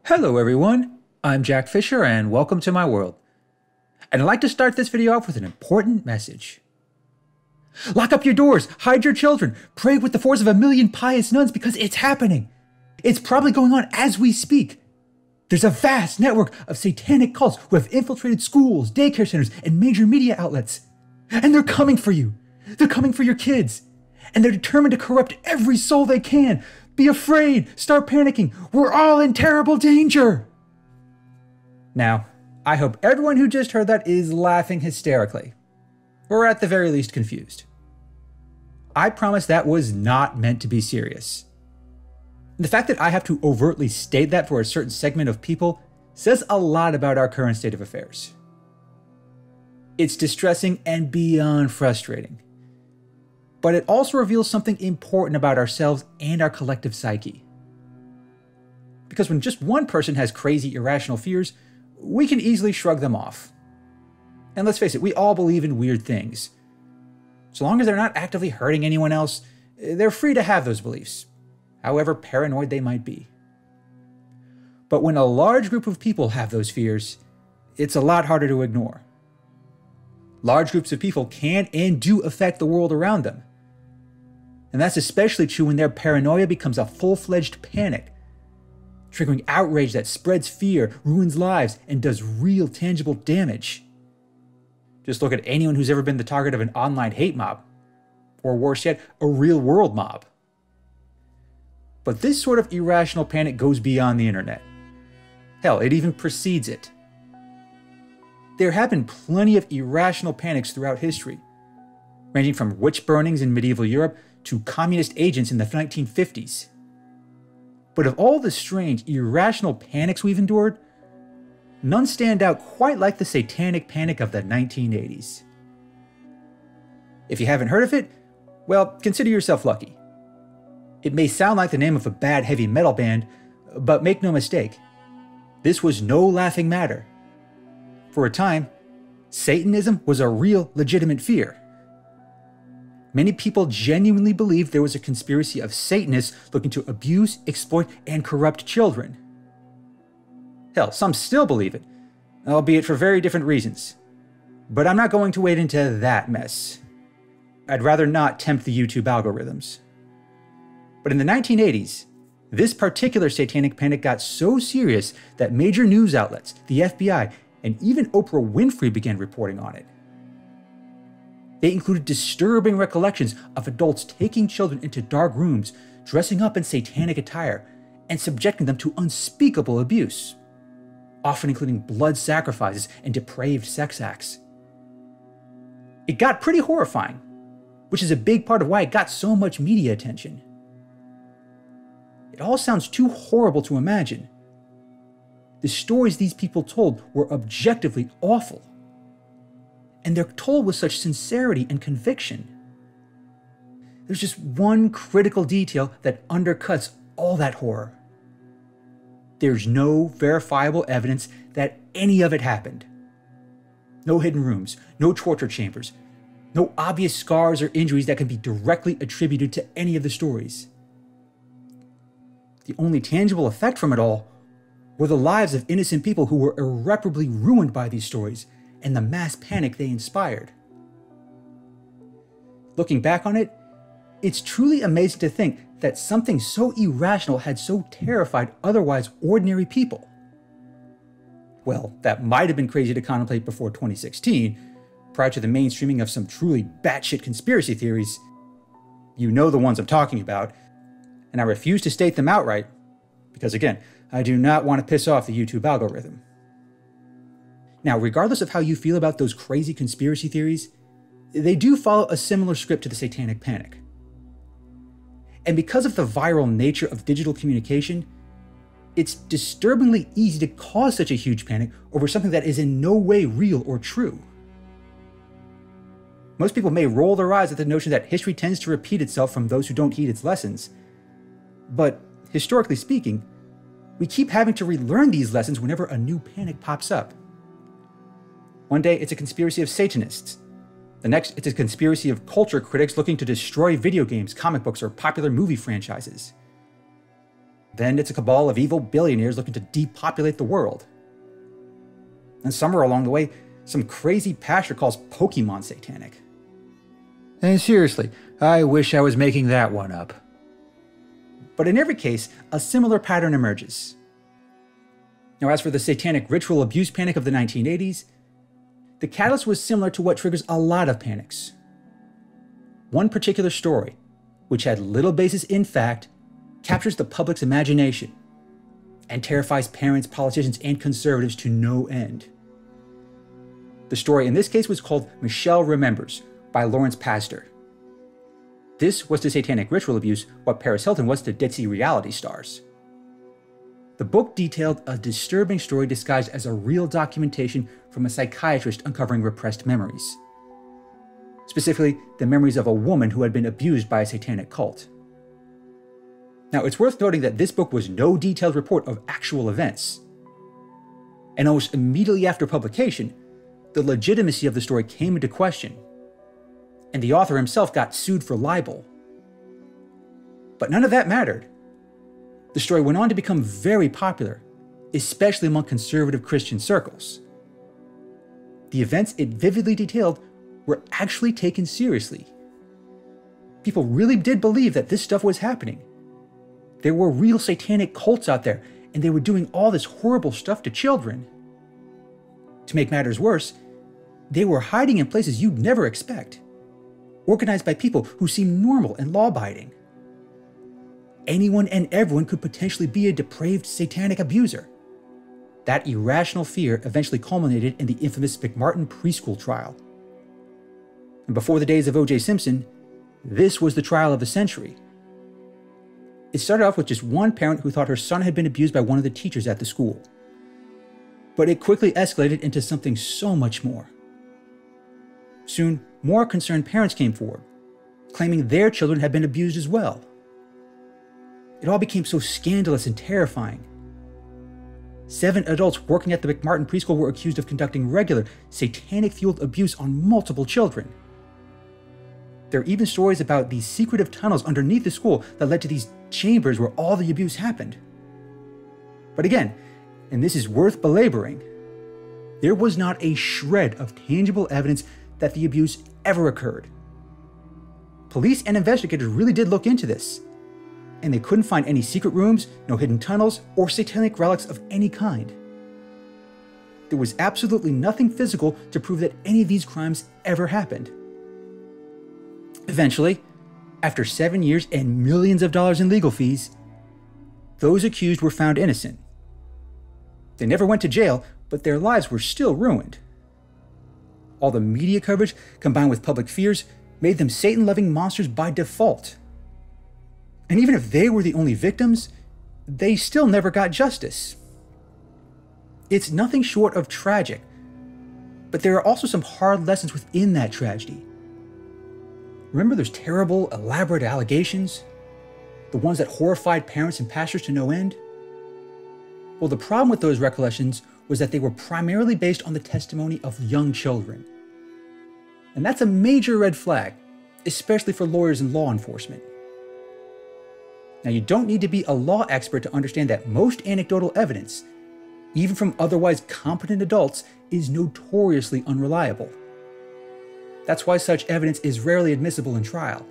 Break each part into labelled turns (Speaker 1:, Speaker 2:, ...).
Speaker 1: Hello everyone, I'm Jack Fisher and welcome to my world. And I'd like to start this video off with an important message. Lock up your doors, hide your children, pray with the force of 1,000,000 pious nuns because it's happening. It's probably going on as we speak. There's a vast network of satanic cults who have infiltrated schools, daycare centers, and major media outlets. And they're coming for you. They're coming for your kids. And they're determined to corrupt every soul they can. Be afraid, start panicking. We're all in terrible danger. Now, I hope everyone who just heard that is laughing hysterically, or at the very least confused. I promise that was not meant to be serious. The fact that I have to overtly state that for a certain segment of people says a lot about our current state of affairs. It's distressing and beyond frustrating. But it also reveals something important about ourselves and our collective psyche. Because when just one person has crazy, irrational fears, we can easily shrug them off. And let's face it, we all believe in weird things. So long as they're not actively hurting anyone else, they're free to have those beliefs, however paranoid they might be. But when a large group of people have those fears, it's a lot harder to ignore. Large groups of people can and do affect the world around them. And that's especially true when their paranoia becomes a full-fledged panic, triggering outrage that spreads fear, ruins lives, and does real tangible damage. Just look at anyone who's ever been the target of an online hate mob, or worse yet, a real-world mob. But this sort of irrational panic goes beyond the internet. Hell, it even precedes it. There have been plenty of irrational panics throughout history, ranging from witch burnings in medieval Europe to communist agents in the 1950s. But of all the strange, irrational panics we've endured, none stand out quite like the Satanic Panic of the 1980s. If you haven't heard of it, well, consider yourself lucky. It may sound like the name of a bad heavy metal band, but make no mistake, this was no laughing matter. For a time, Satanism was a real, legitimate fear. Many people genuinely believed there was a conspiracy of Satanists looking to abuse, exploit, and corrupt children. Hell, some still believe it, albeit for very different reasons. But I'm not going to wade into that mess. I'd rather not tempt the YouTube algorithms. But in the 1980s, this particular satanic panic got so serious that major news outlets, the FBI, and even Oprah Winfrey began reporting on it. They included disturbing recollections of adults taking children into dark rooms, dressing up in satanic attire, and subjecting them to unspeakable abuse, often including blood sacrifices and depraved sex acts. It got pretty horrifying, which is a big part of why it got so much media attention. It all sounds too horrible to imagine. The stories these people told were objectively awful. And they're told with such sincerity and conviction. There's just one critical detail that undercuts all that horror. There's no verifiable evidence that any of it happened. No hidden rooms, no torture chambers, no obvious scars or injuries that can be directly attributed to any of the stories. The only tangible effect from it all were the lives of innocent people who were irreparably ruined by these stories and the mass panic they inspired. Looking back on it, it's truly amazing to think that something so irrational had so terrified otherwise ordinary people. Well, that might have been crazy to contemplate before 2016, prior to the mainstreaming of some truly batshit conspiracy theories. You know the ones I'm talking about, and I refuse to state them outright, because again, I do not want to piss off the YouTube algorithm. Now, regardless of how you feel about those crazy conspiracy theories, they do follow a similar script to the Satanic Panic. And because of the viral nature of digital communication, it's disturbingly easy to cause such a huge panic over something that is in no way real or true. Most people may roll their eyes at the notion that history tends to repeat itself from those who don't heed its lessons. But historically speaking, we keep having to relearn these lessons whenever a new panic pops up. One day, it's a conspiracy of Satanists. The next, it's a conspiracy of culture critics looking to destroy video games, comic books, or popular movie franchises. Then it's a cabal of evil billionaires looking to depopulate the world. And somewhere along the way, some crazy pastor calls Pokemon satanic. And seriously, I wish I was making that one up. But in every case, a similar pattern emerges. Now, as for the satanic ritual abuse panic of the 1980s, the catalyst was similar to what triggers a lot of panics. One particular story, which had little basis in fact, captures the public's imagination and terrifies parents, politicians, and conservatives to no end. The story in this case was called Michelle Remembers by Lawrence Pastor. This was to satanic ritual abuse what Paris Hilton was to ditzy reality stars. The book detailed a disturbing story disguised as a real documentation from a psychiatrist uncovering repressed memories. Specifically, the memories of a woman who had been abused by a satanic cult. Now, it's worth noting that this book was no detailed report of actual events. And almost immediately after publication, the legitimacy of the story came into question, and the author himself got sued for libel. But none of that mattered. The story went on to become very popular, especially among conservative Christian circles. The events it vividly detailed were actually taken seriously. People really did believe that this stuff was happening. There were real satanic cults out there, and they were doing all this horrible stuff to children. To make matters worse, they were hiding in places you'd never expect, organized by people who seemed normal and law-abiding. Anyone and everyone could potentially be a depraved satanic abuser. That irrational fear eventually culminated in the infamous McMartin preschool trial. And before the days of O.J. Simpson, this was the trial of the century. It started off with just one parent who thought her son had been abused by one of the teachers at the school. But it quickly escalated into something so much more. Soon, more concerned parents came forward, claiming their children had been abused as well. It all became so scandalous and terrifying. 7 adults working at the McMartin preschool were accused of conducting regular, satanic-fueled abuse on multiple children. There are even stories about these secretive tunnels underneath the school that led to these chambers where all the abuse happened. But again, and this is worth belaboring, there was not a shred of tangible evidence that the abuse ever occurred. Police and investigators really did look into this, and they couldn't find any secret rooms, no hidden tunnels, or satanic relics of any kind. There was absolutely nothing physical to prove that any of these crimes ever happened. Eventually, after 7 years and millions of dollars in legal fees, those accused were found innocent. They never went to jail, but their lives were still ruined. All the media coverage, combined with public fears, made them Satan-loving monsters by default. And even if they were the only victims, they still never got justice. It's nothing short of tragic, but there are also some hard lessons within that tragedy. Remember those terrible, elaborate allegations? The ones that horrified parents and pastors to no end? Well, the problem with those recollections was that they were primarily based on the testimony of young children. And that's a major red flag, especially for lawyers and law enforcement. Now, you don't need to be a law expert to understand that most anecdotal evidence, even from otherwise competent adults, is notoriously unreliable. That's why such evidence is rarely admissible in trial.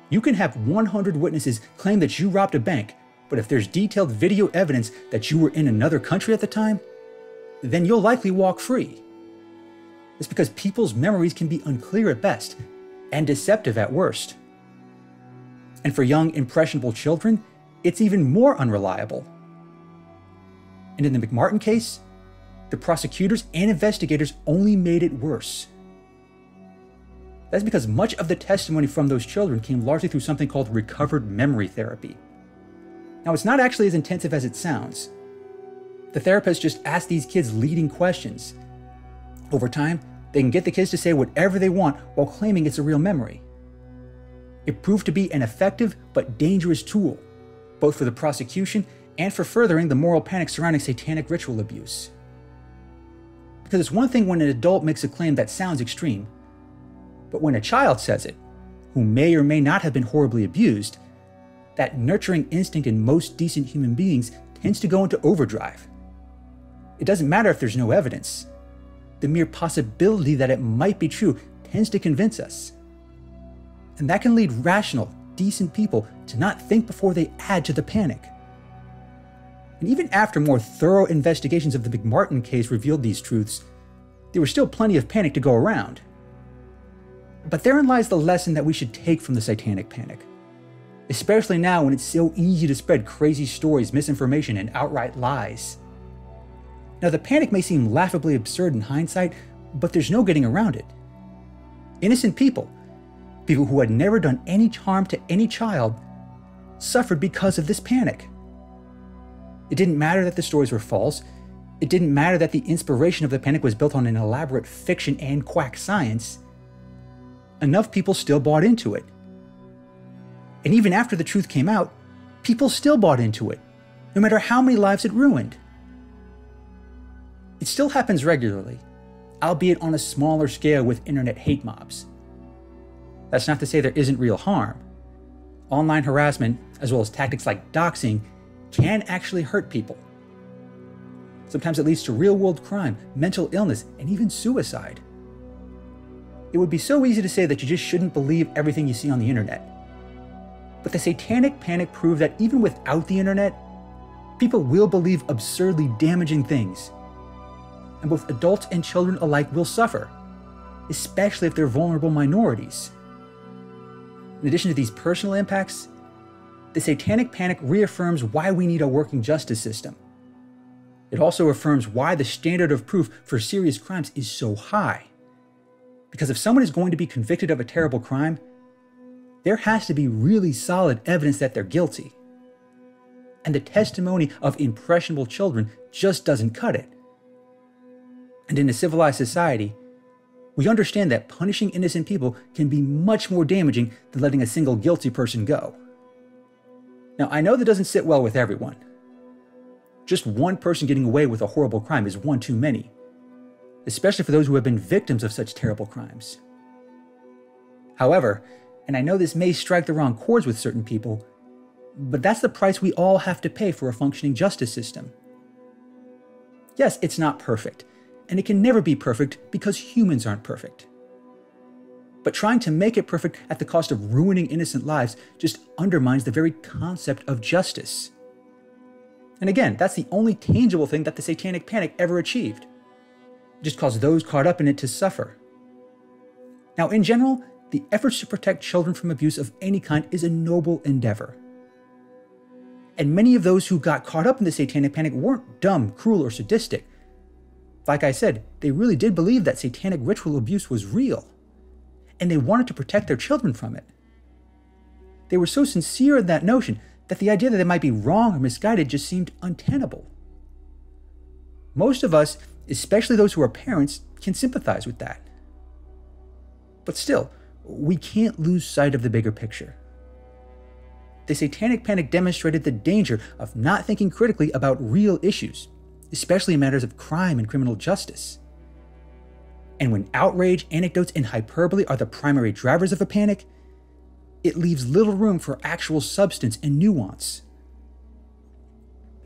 Speaker 1: You can have 100 witnesses claim that you robbed a bank, but if there's detailed video evidence that you were in another country at the time, then you'll likely walk free. It's because people's memories can be unclear at best and deceptive at worst. And for young, impressionable children, it's even more unreliable. And in the McMartin case, the prosecutors and investigators only made it worse. That's because much of the testimony from those children came largely through something called recovered memory therapy. Now, it's not actually as intensive as it sounds. The therapists just ask these kids leading questions. Over time, they can get the kids to say whatever they want while claiming it's a real memory. It proved to be an effective but dangerous tool, both for the prosecution and for furthering the moral panic surrounding satanic ritual abuse. Because it's one thing when an adult makes a claim that sounds extreme, but when a child says it, who may or may not have been horribly abused, that nurturing instinct in most decent human beings tends to go into overdrive. It doesn't matter if there's no evidence. The mere possibility that it might be true tends to convince us. And that can lead rational, decent people to not think before they add to the panic. And even after more thorough investigations of the McMartin case revealed these truths, there was still plenty of panic to go around. But therein lies the lesson that we should take from the Satanic Panic, especially now when it's so easy to spread crazy stories, misinformation, and outright lies. Now, the panic may seem laughably absurd in hindsight, but there's no getting around it. Innocent people who had never done any harm to any child, suffered because of this panic. It didn't matter that the stories were false. It didn't matter that the inspiration of the panic was built on an elaborate fiction and quack science. Enough people still bought into it. And even after the truth came out, people still bought into it, no matter how many lives it ruined. It still happens regularly, albeit on a smaller scale with internet hate mobs. That's not to say there isn't real harm. Online harassment, as well as tactics like doxing, can actually hurt people. Sometimes it leads to real-world crime, mental illness, and even suicide. It would be so easy to say that you just shouldn't believe everything you see on the internet. But the Satanic Panic proved that even without the internet, people will believe absurdly damaging things. And both adults and children alike will suffer, especially if they're vulnerable minorities. In addition to these personal impacts, the Satanic Panic reaffirms why we need a working justice system. It also affirms why the standard of proof for serious crimes is so high. Because if someone is going to be convicted of a terrible crime, there has to be really solid evidence that they're guilty. And the testimony of impressionable children just doesn't cut it. And in a civilized society, we understand that punishing innocent people can be much more damaging than letting a single guilty person go. Now, I know that doesn't sit well with everyone. Just one person getting away with a horrible crime is one too many, especially for those who have been victims of such terrible crimes. However, and I know this may strike the wrong chords with certain people, but that's the price we all have to pay for a functioning justice system. Yes, it's not perfect, and it can never be perfect because humans aren't perfect. But trying to make it perfect at the cost of ruining innocent lives just undermines the very concept of justice. And again, that's the only tangible thing that the Satanic Panic ever achieved. It just caused those caught up in it to suffer. Now, in general, the efforts to protect children from abuse of any kind is a noble endeavor. And many of those who got caught up in the Satanic Panic weren't dumb, cruel, or sadistic. Like I said, they really did believe that satanic ritual abuse was real, and they wanted to protect their children from it. They were so sincere in that notion that the idea that they might be wrong or misguided just seemed untenable. Most of us, especially those who are parents, can sympathize with that. But still, we can't lose sight of the bigger picture. The Satanic Panic demonstrated the danger of not thinking critically about real issues, especially in matters of crime and criminal justice. And when outrage, anecdotes, and hyperbole are the primary drivers of a panic, it leaves little room for actual substance and nuance.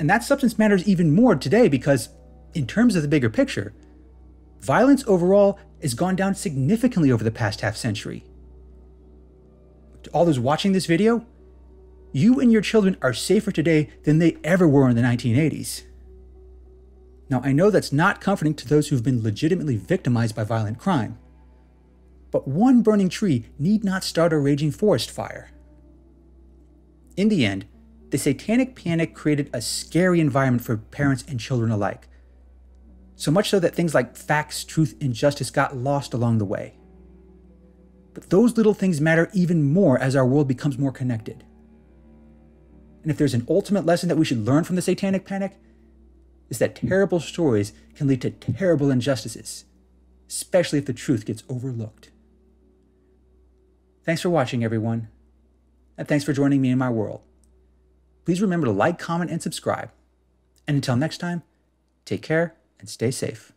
Speaker 1: And that substance matters even more today because, in terms of the bigger picture, violence overall has gone down significantly over the past half-century. To all those watching this video, you and your children are safer today than they ever were in the 1980s. Now, I know that's not comforting to those who've been legitimately victimized by violent crime, but one burning tree need not start a raging forest fire. In the end, the Satanic Panic created a scary environment for parents and children alike, so much so that things like facts, truth, and justice got lost along the way. But those little things matter even more as our world becomes more connected. And if there's an ultimate lesson that we should learn from the Satanic Panic, is that terrible stories can lead to terrible injustices, especially if the truth gets overlooked. Thanks for watching, everyone, and thanks for joining me in my world. Please remember to like, comment, and subscribe. And until next time, take care and stay safe.